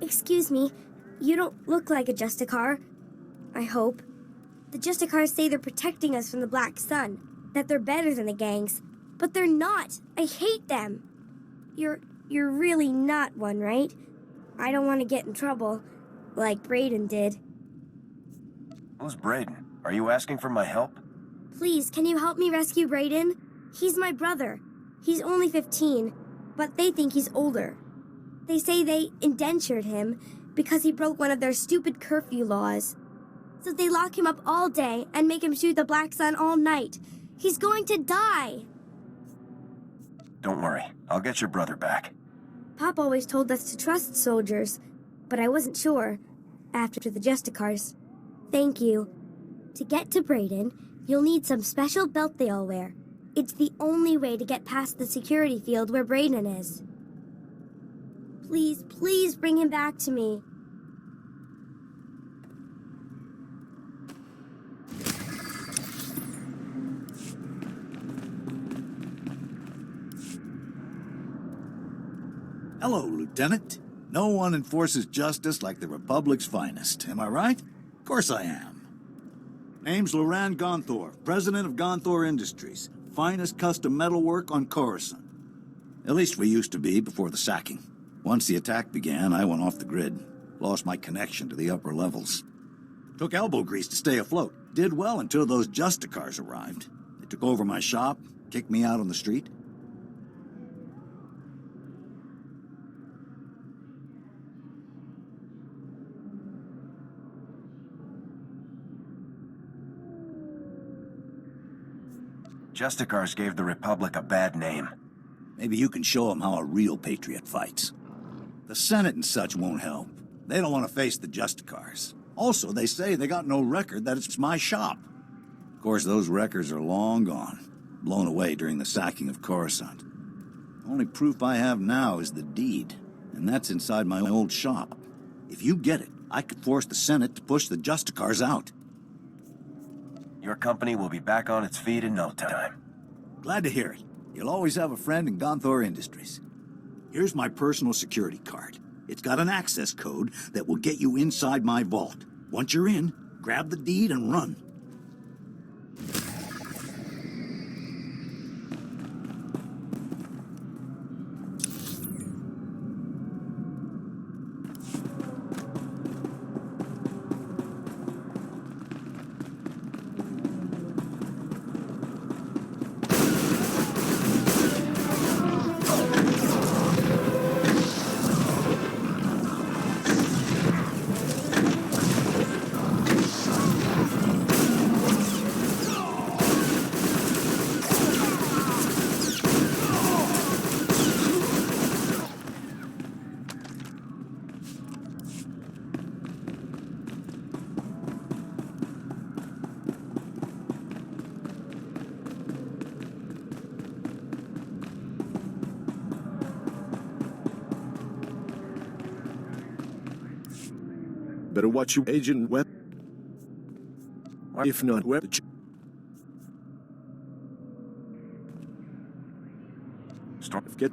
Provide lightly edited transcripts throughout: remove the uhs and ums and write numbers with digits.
Excuse me, you don't look like a Justicar. I hope. The Justicars say they're protecting us from the Black Sun, that they're better than the gangs, but they're not. I hate them. You're really not one, right? I don't want to get in trouble, like Brayden did. Who's Brayden? Are you asking for my help? Please, can you help me rescue Brayden? He's my brother. He's only 15, but they think he's older. They say they indentured him because he broke one of their stupid curfew laws. So they lock him up all day and make him shoot the Black Sun all night. He's going to die. Don't worry, I'll get your brother back. Pop always told us to trust soldiers, but I wasn't sure after the Justicars. Thank you. To get to Brayden, you'll need some special belt they all wear. It's the only way to get past the security field where Brayden is. Please, please bring him back to me. Hello, Lieutenant. No one enforces justice like the Republic's finest, am I right? Of course I am. Name's Loran Gonthor, president of Gonthor Industries, finest custom metalwork on Coruscant. At least we used to be before the sacking. Once the attack began, I went off the grid, lost my connection to the upper levels. Took elbow grease to stay afloat. Did well until those Justicars arrived. They took over my shop, kicked me out on the street. Justicars gave the Republic a bad name. Maybe you can show them how a real patriot fights. The Senate and such won't help. They don't want to face the Justicars. Also, they say they got no record that it's my shop. Of course, those records are long gone, blown away during the sacking of Coruscant. Only proof I have now is the deed, and that's inside my old shop. If you get it, I could force the Senate to push the Justicars out. Your company will be back on its feet in no time. Glad to hear it. You'll always have a friend in Gonthor Industries. Here's my personal security card. It's got an access code that will get you inside my vault. Once you're in, grab the deed and run. Better watch you, Agent Webb. If not, Webb. Get.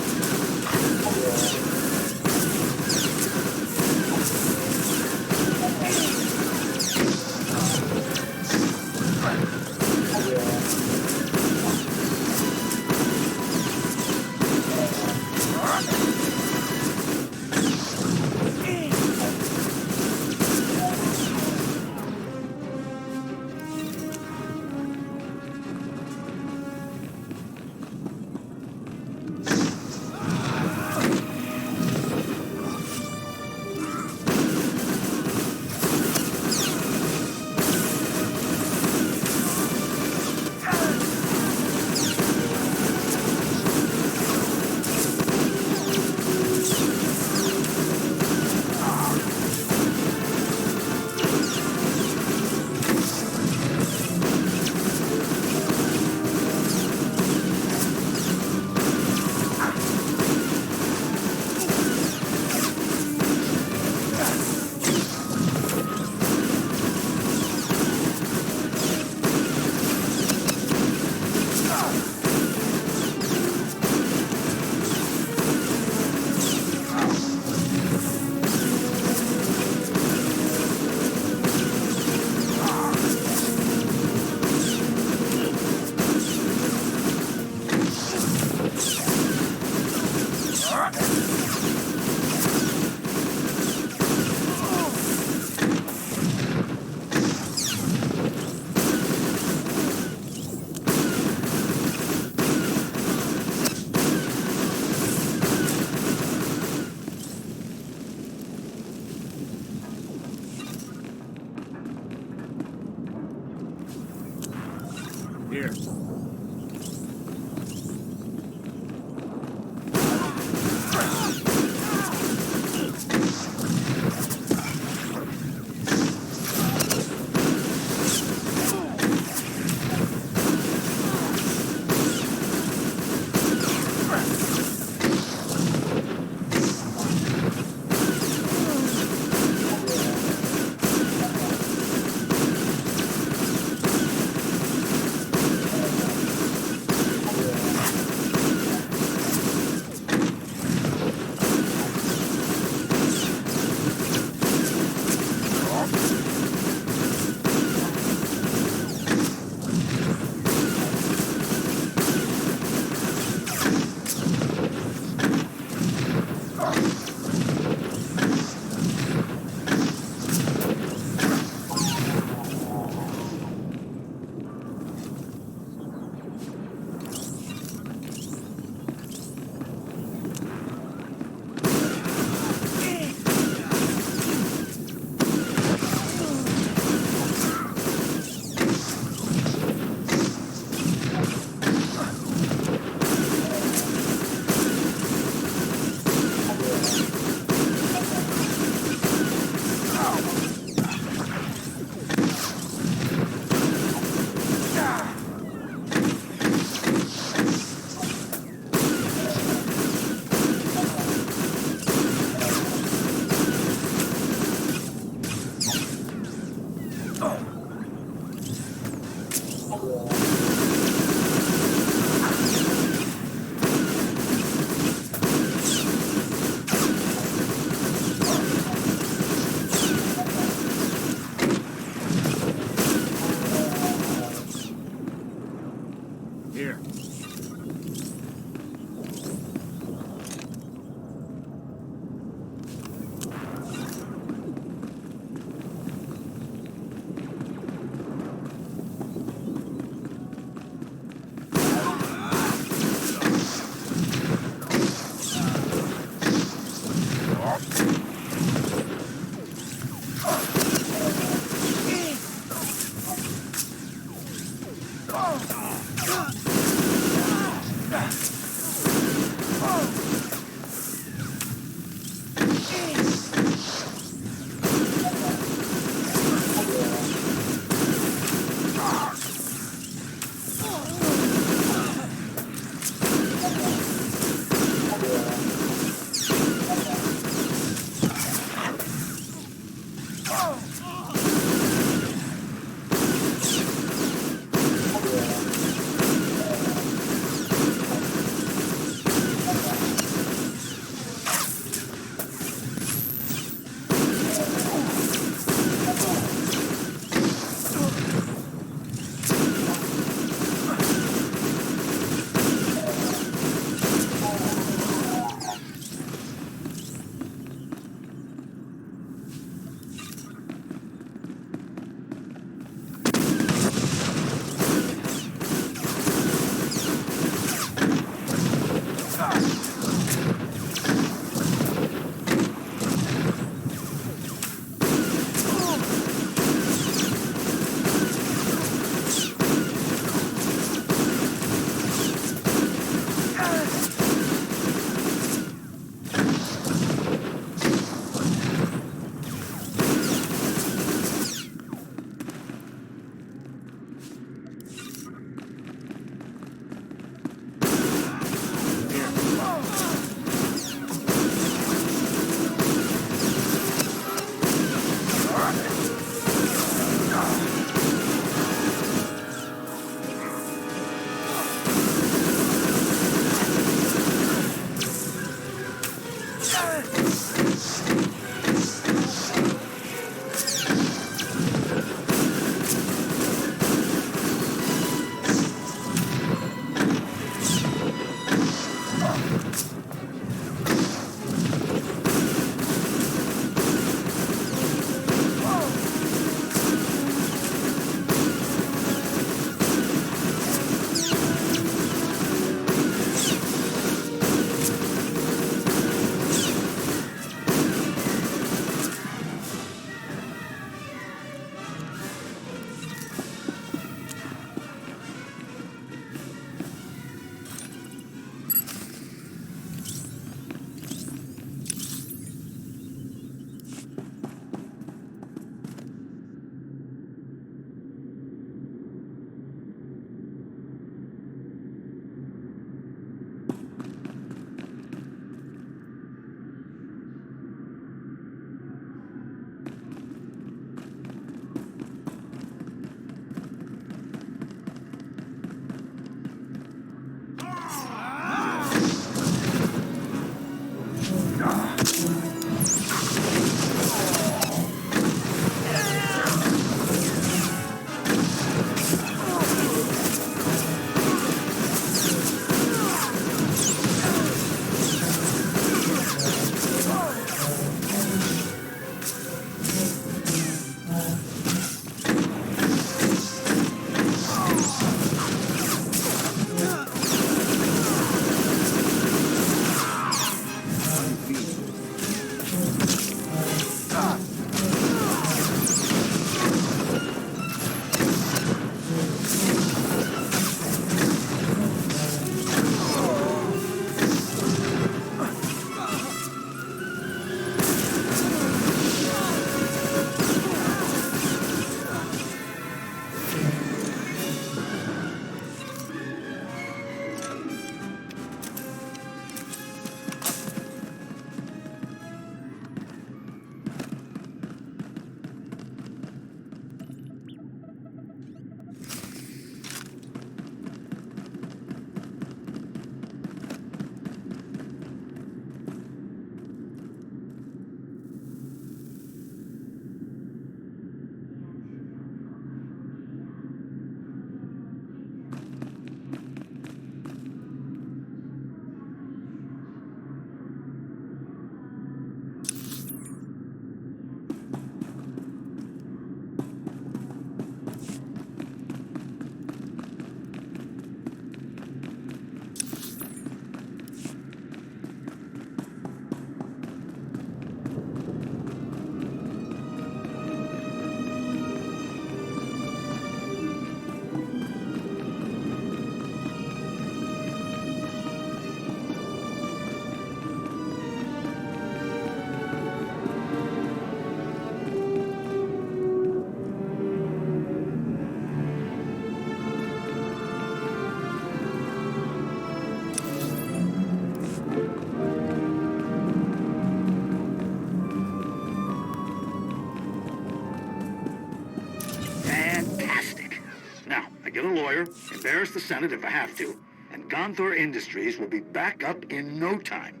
lawyer, embarrass the Senate if I have to, and Gonthor Industries will be back up in no time.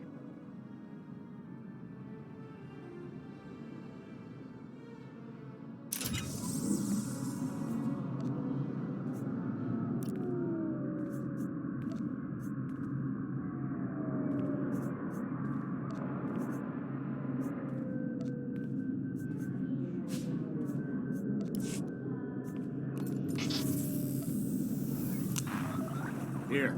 Here.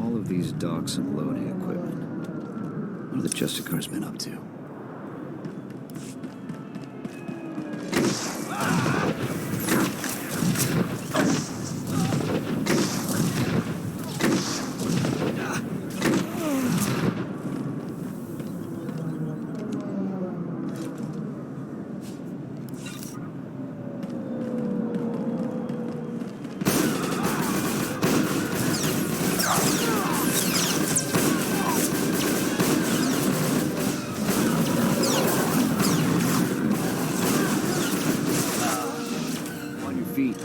All of these docks and loading equipment. What are the Justicar's been up to? Feet.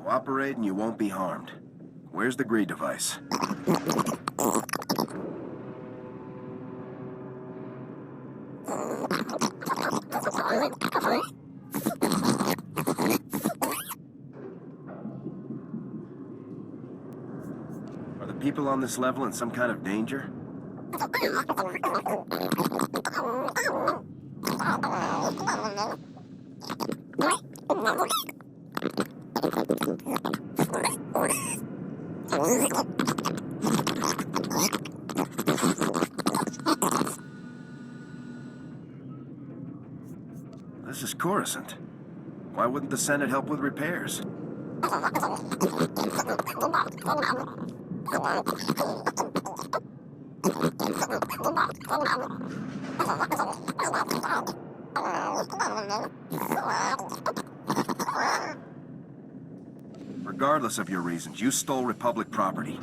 Cooperate and you won't be harmed. Where's the greed device? Are the people on this level in some kind of danger? This is Coruscant. Why wouldn't the Senate help with repairs? Regardless of your reasons, you stole Republic property.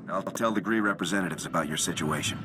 I'll tell degree representatives about your situation.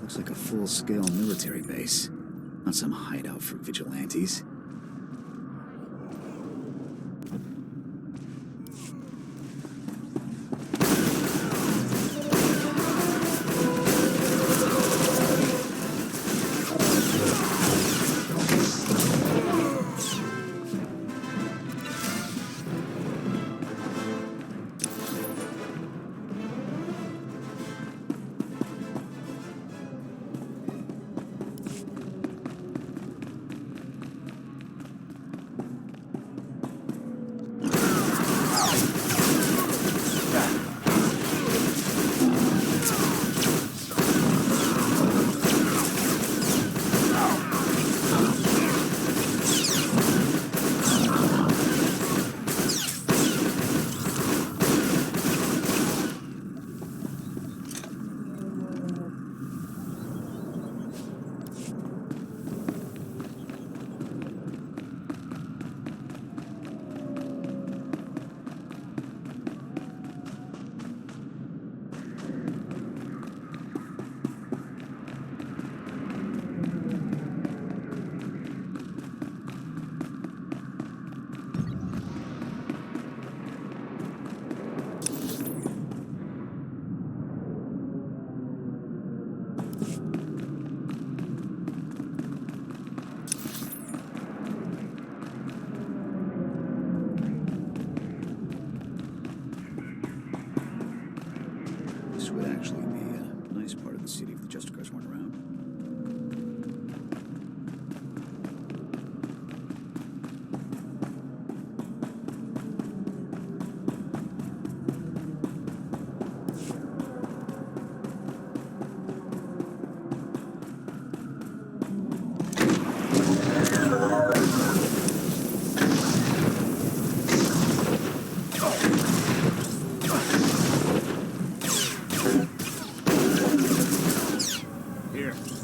Looks like a full-scale military base, not some hideout for vigilantes. here.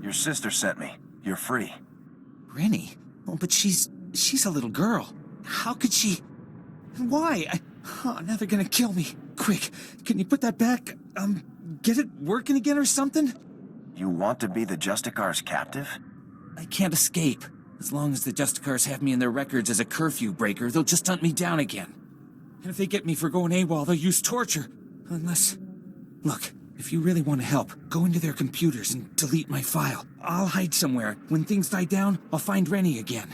Your sister sent me. You're free. Rennie? Oh, but she's a little girl. How could she... Why? Now they're gonna kill me. Quick, can you put that back? Get it working again or something? You want to be the Justicar's captive? I can't escape. As long as the Justicars have me in their records as a curfew breaker, they'll just hunt me down again. And if they get me for going AWOL, they'll use torture. Unless... Look, if you really want to help, go into their computers and delete my file. I'll hide somewhere. When things die down, I'll find Rennie again.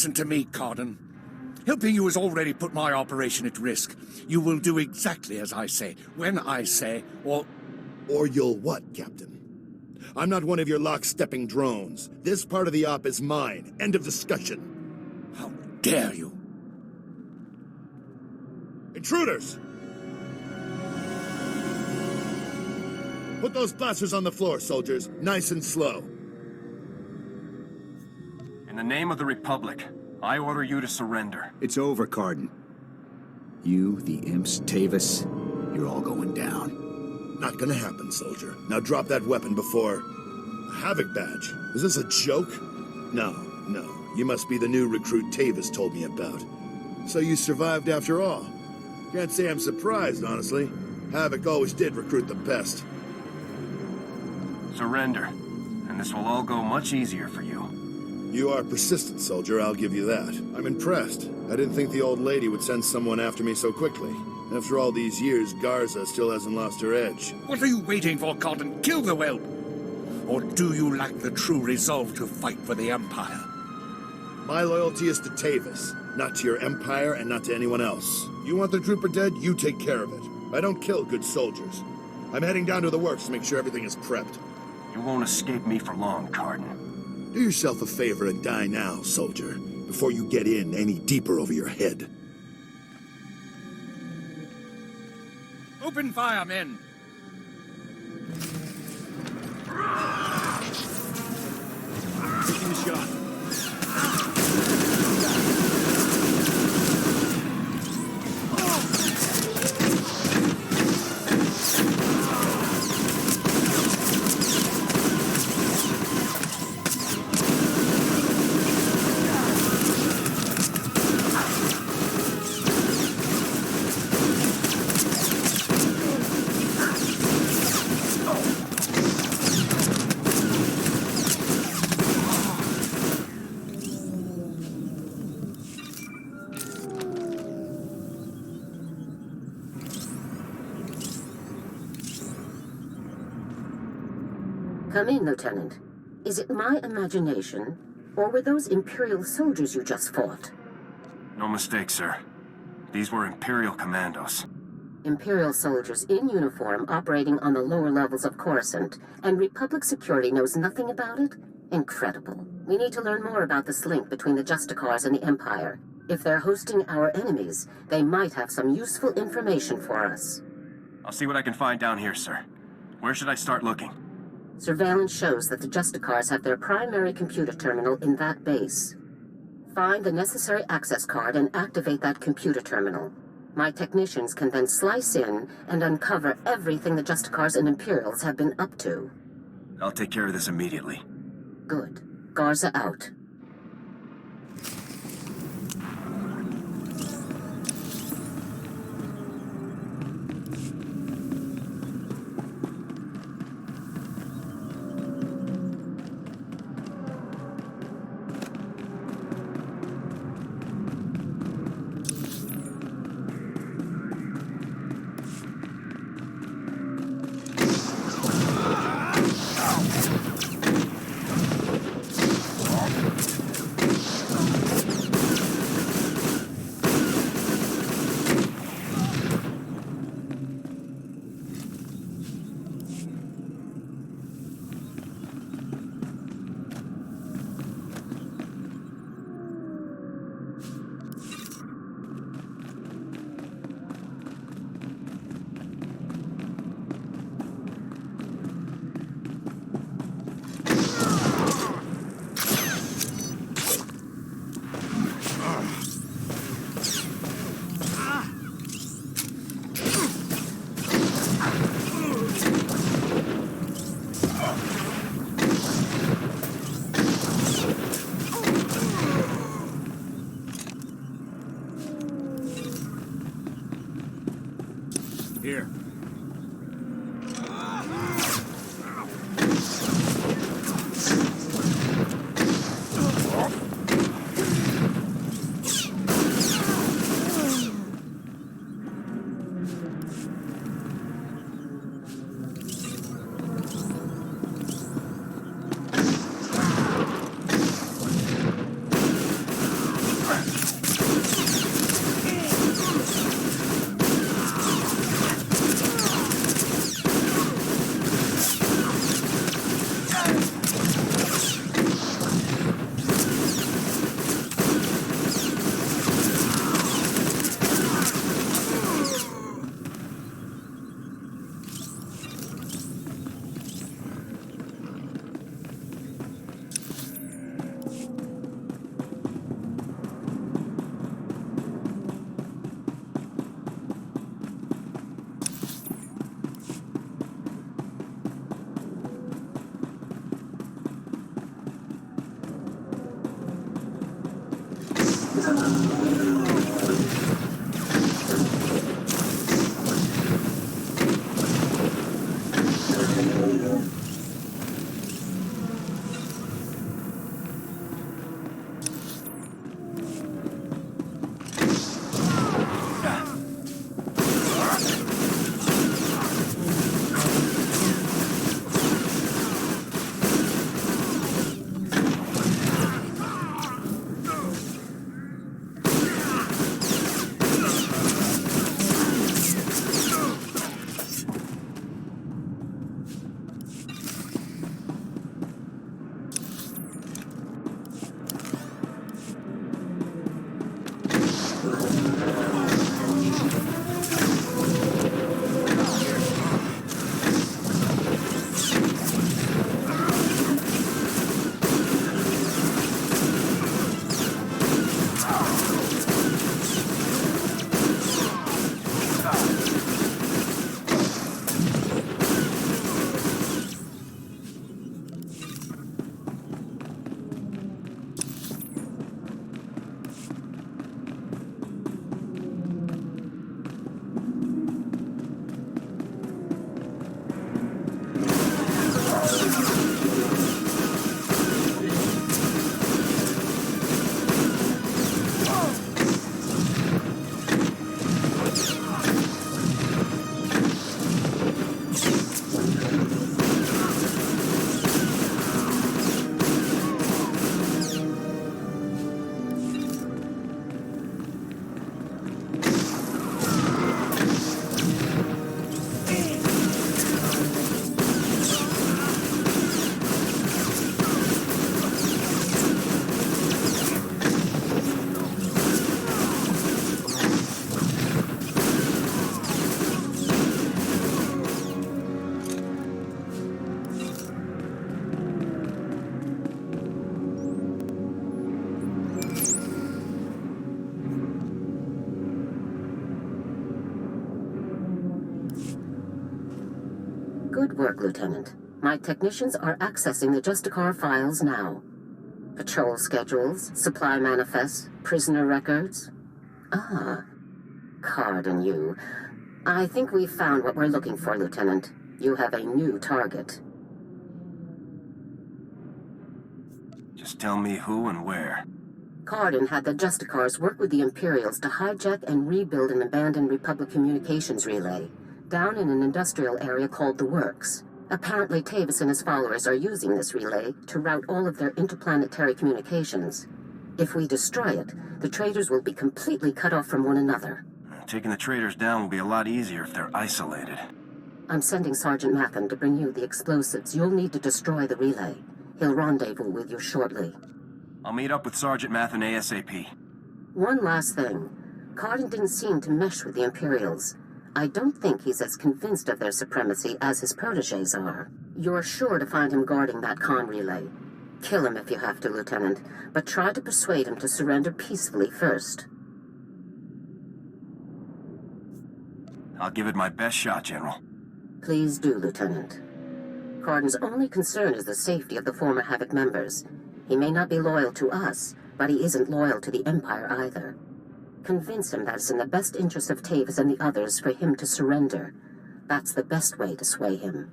Listen to me, Kardan. Helping you has already put my operation at risk. You will do exactly as I say, when I say, or... Or you'll what, Captain? I'm not one of your lock-stepping drones. This part of the op is mine. End of discussion. How dare you? Intruders! Put those blasters on the floor, soldiers. Nice and slow. In the name of the Republic, I order you to surrender. It's over, Kardan. You, the imps, Tavis, you're all going down. Not gonna happen, soldier. Now drop that weapon before... A Havoc badge? Is this a joke? No. You must be the new recruit Tavis told me about. So you survived after all. Can't say I'm surprised, honestly. Havoc always did recruit the best. Surrender, and this will all go much easier for you. You are persistent, soldier, I'll give you that. I'm impressed. I didn't think the old lady would send someone after me so quickly. After all these years, Garza still hasn't lost her edge. What are you waiting for, Kardan? Kill the whelp! Or do you lack the true resolve to fight for the Empire? My loyalty is to Tavis, not to your Empire and not to anyone else. You want the trooper dead, you take care of it. I don't kill good soldiers. I'm heading down to the works to make sure everything is prepped. You won't escape me for long, Kardan. Do yourself a favor and die now, soldier, before you get in any deeper over your head. Open fire, men! Taking a shot. Come in, Lieutenant. Is it my imagination, or were those Imperial soldiers you just fought? No mistake, sir. These were Imperial commandos. Imperial soldiers in uniform operating on the lower levels of Coruscant, and Republic security knows nothing about it? Incredible. We need to learn more about this link between the Justicars and the Empire. If they're hosting our enemies, they might have some useful information for us. I'll see what I can find down here, sir. Where should I start looking? Surveillance shows that the Justicars have their primary computer terminal in that base. Find the necessary access card and activate that computer terminal. My technicians can then slice in and uncover everything the Justicars and Imperials have been up to. I'll take care of this immediately. Good. Garza out. Here. Good work, Lieutenant. My technicians are accessing the Justicar files now. Patrol schedules, supply manifests, prisoner records. Ah, Kardan, you. I think we've found what we're looking for, Lieutenant. You have a new target. Just tell me who and where. Kardan had the Justicars work with the Imperials to hijack and rebuild an abandoned Republic communications relay down in an industrial area called the Works. Apparently, Tavis and his followers are using this relay to route all of their interplanetary communications. If we destroy it, the traitors will be completely cut off from one another. Taking the traitors down will be a lot easier if they're isolated. I'm sending Sergeant Matham to bring you the explosives you'll need to destroy the relay. He'll rendezvous with you shortly. I'll meet up with Sergeant Matham ASAP. One last thing. Kardan didn't seem to mesh with the Imperials. I don't think he's as convinced of their supremacy as his protégés are. You're sure to find him guarding that comm relay. Kill him if you have to, Lieutenant, but try to persuade him to surrender peacefully first. I'll give it my best shot, General. Please do, Lieutenant. Kardan's only concern is the safety of the former Havoc members. He may not be loyal to us, but he isn't loyal to the Empire either. Convince him that it's in the best interest of Tavis and the others for him to surrender. That's the best way to sway him.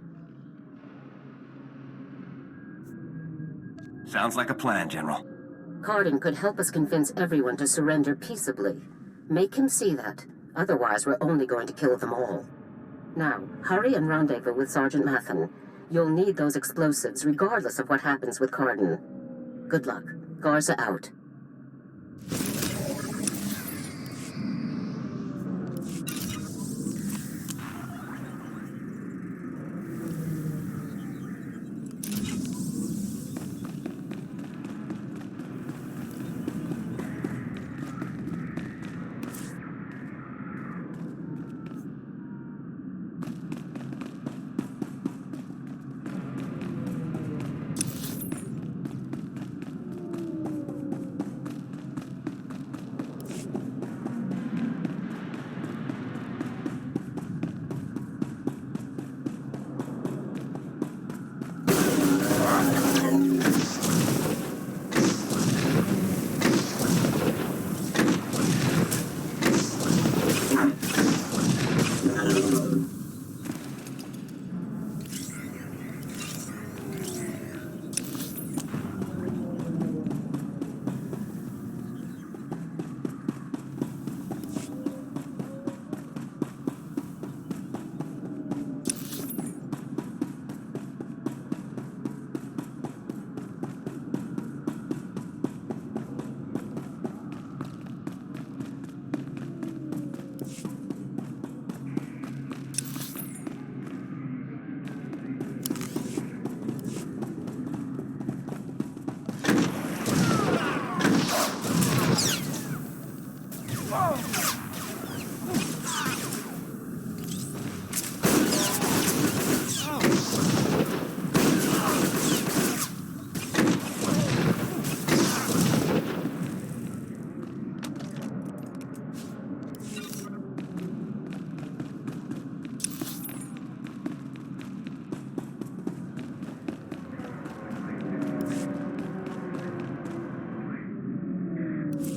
Sounds like a plan, General. Kardan could help us convince everyone to surrender peaceably. Make him see that. Otherwise, we're only going to kill them all. Now, hurry and rendezvous with Sergeant Matham. You'll need those explosives, regardless of what happens with Kardan. Good luck. Garza out.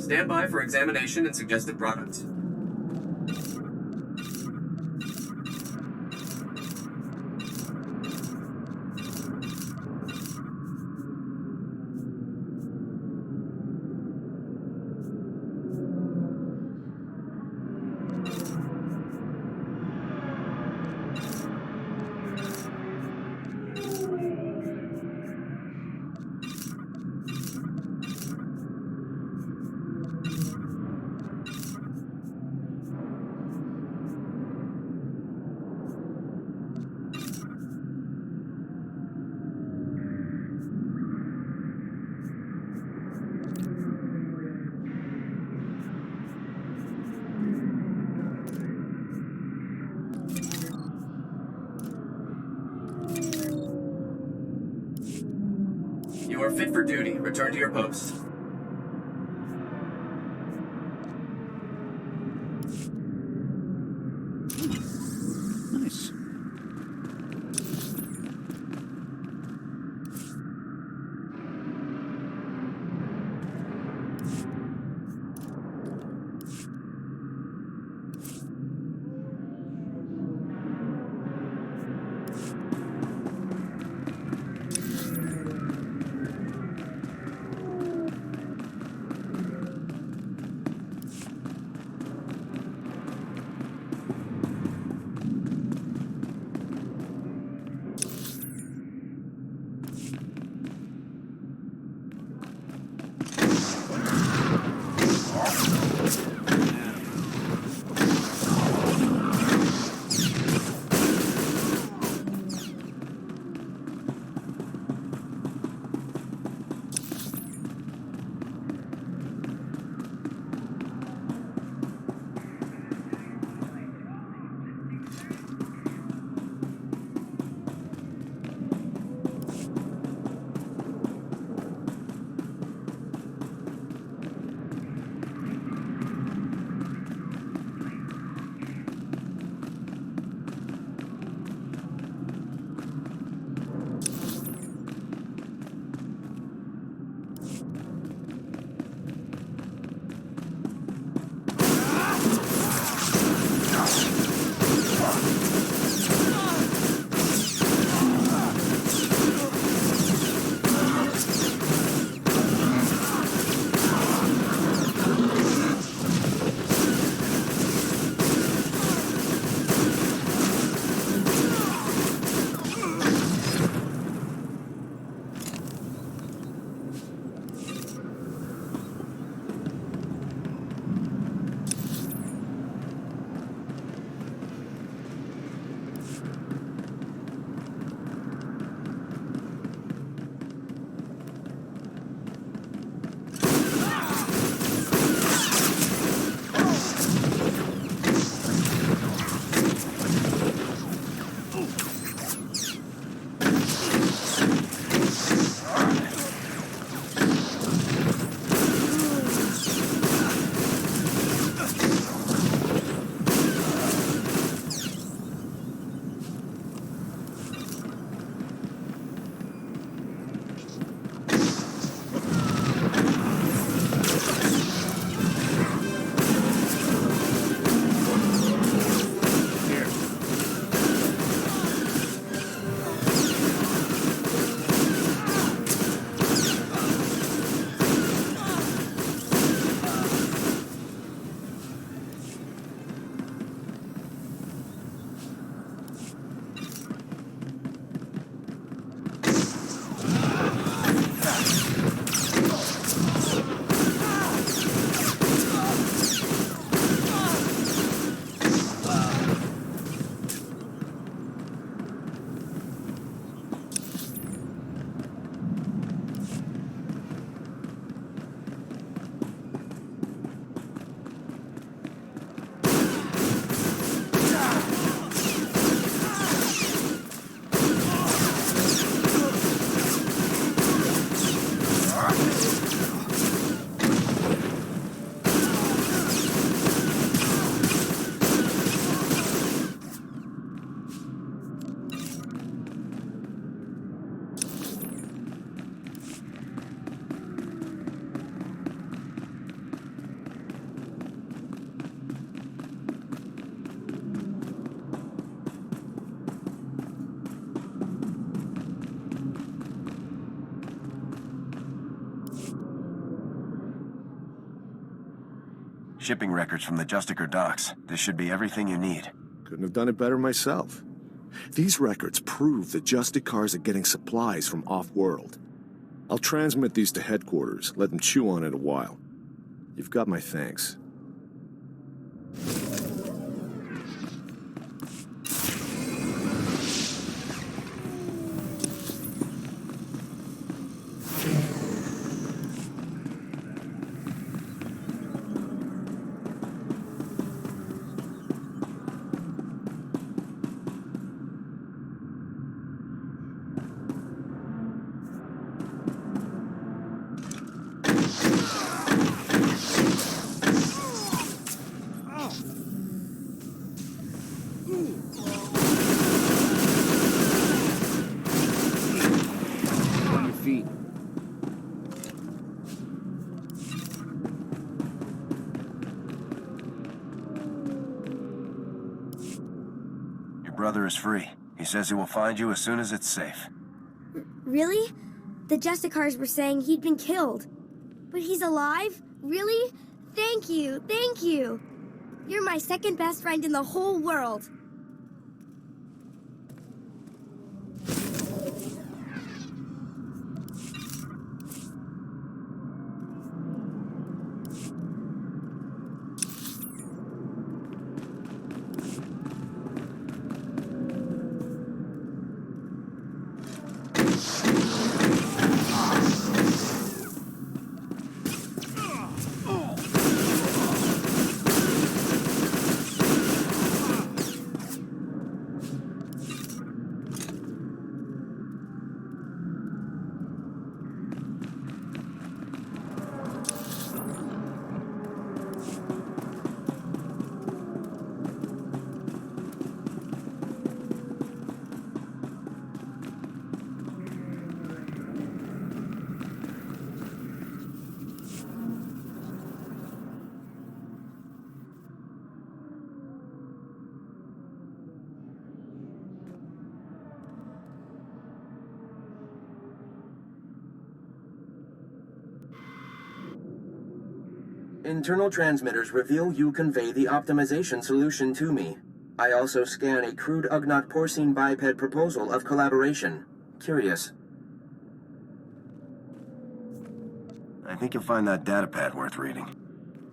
Stand by for examination and suggested products. You are fit for duty. Return to your post. Nice. Shipping records from the Justicar docks. This should be everything you need. Couldn't have done it better myself. These records prove the Justicars are getting supplies from off-world. I'll transmit these to headquarters, let them chew on it a while. You've got my thanks. On your feet. Your brother is free. He says he will find you as soon as it's safe. Really? The Justicars were saying he'd been killed. But he's alive? Really? Thank you, thank you. You're my second best friend in the whole world. Internal transmitters reveal you convey the optimization solution to me. I also scan a crude Ugnaught porcine biped proposal of collaboration. Curious. I think you'll find that datapad worth reading.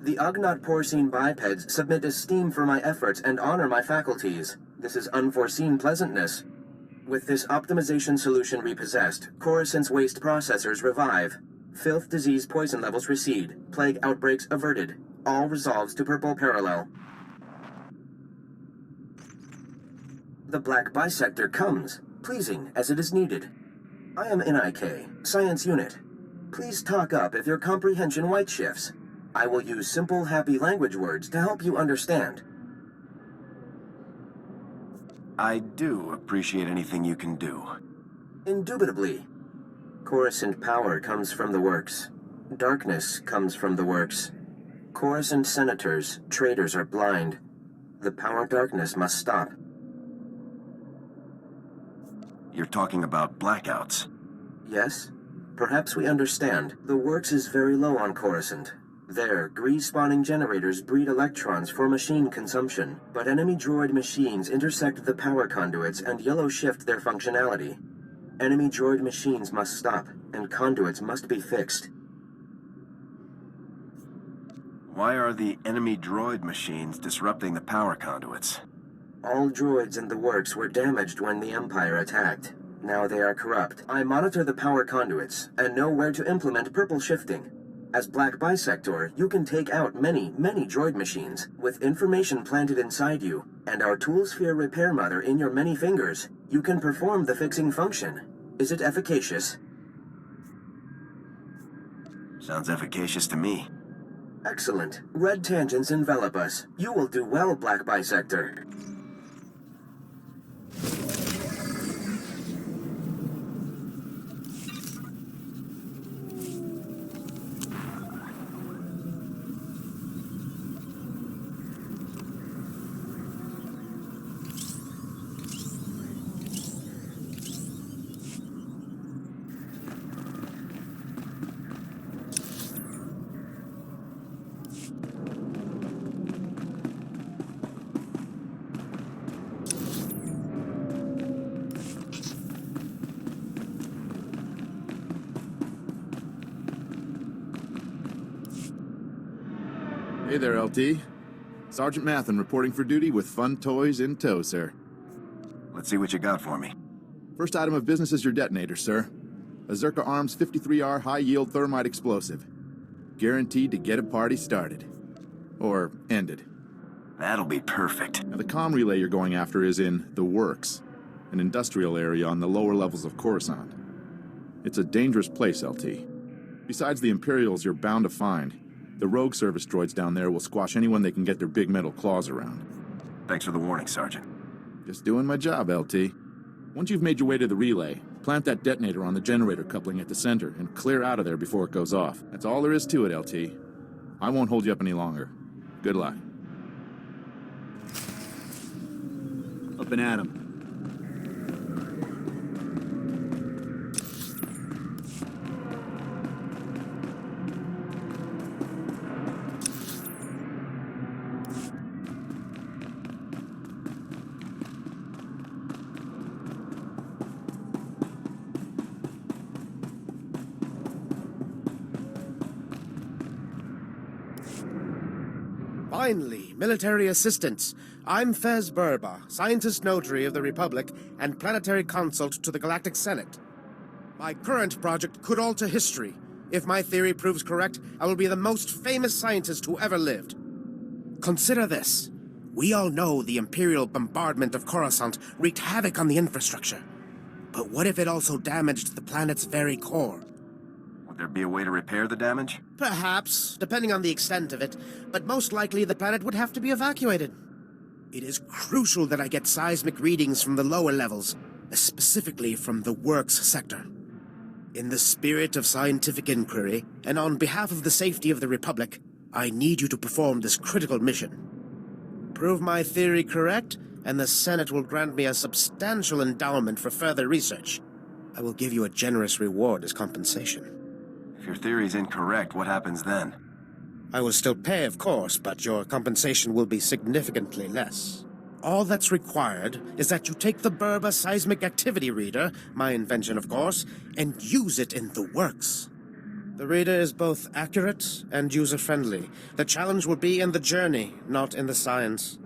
The Ugnaught porcine bipeds submit esteem for my efforts and honor my faculties. This is unforeseen pleasantness. With this optimization solution repossessed, Coruscant's waste processors revive. Filth, disease, poison levels recede. Plague outbreaks averted. All resolves to purple parallel. The black bisector comes, pleasing as it is needed. I am NIK, Science Unit. Please talk up if your comprehension white shifts. I will use simple, happy language words to help you understand. I do appreciate anything you can do. Indubitably. Coruscant power comes from the works. Darkness comes from the works. Coruscant senators, traitors are blind. The power darkness must stop. You're talking about blackouts. Yes? Perhaps we understand. The works is very low on Coruscant. There, grease-spawning generators breed electrons for machine consumption, but enemy droid machines intersect the power conduits and yellow shift their functionality. Enemy droid machines must stop, and conduits must be fixed. Why are the enemy droid machines disrupting the power conduits? All droids in the works were damaged when the Empire attacked. Now they are corrupt. I monitor the power conduits, and know where to implement purple shifting. As Black Bisector, you can take out many, many droid machines, with information planted inside you, and our Toolsphere repair mother in your many fingers. You can perform the fixing function. Is it efficacious? Sounds efficacious to me. Excellent. Red tangents envelop us. You will do well, Black Bisector. Hey there, LT. Sergeant Mathen reporting for duty with fun toys in tow, sir. Let's see what you got for me. First item of business is your detonator, sir. A Zerka Arms 53R high-yield thermite explosive. Guaranteed to get a party started. Or ended. That'll be perfect. Now, the comm relay you're going after is in the Works, an industrial area on the lower levels of Coruscant. It's a dangerous place, LT. Besides the Imperials you're bound to find, the rogue service droids down there will squash anyone they can get their big metal claws around. Thanks for the warning, Sergeant. Just doing my job, LT. Once you've made your way to the relay, plant that detonator on the generator coupling at the center and clear out of there before it goes off. That's all there is to it, LT. I won't hold you up any longer. Good luck. Up and at 'em. Finally, military assistance. I'm Fez Burba, scientist notary of the Republic and planetary consult to the Galactic Senate. My current project could alter history. If my theory proves correct, I will be the most famous scientist who ever lived. Consider this. We all know the Imperial bombardment of Coruscant wreaked havoc on the infrastructure. But what if it also damaged the planet's very core? Would there be a way to repair the damage? Perhaps, depending on the extent of it, but most likely the planet would have to be evacuated. It is crucial that I get seismic readings from the lower levels, specifically from the Works sector. In the spirit of scientific inquiry, and on behalf of the safety of the Republic, I need you to perform this critical mission. Prove my theory correct, and the Senate will grant me a substantial endowment for further research. I will give you a generous reward as compensation. If your theory is incorrect, what happens then? I will still pay, of course, but your compensation will be significantly less. All that's required is that you take the Burba Seismic Activity Reader, my invention of course, and use it in the Works. The reader is both accurate and user-friendly. The challenge will be in the journey, not in the science.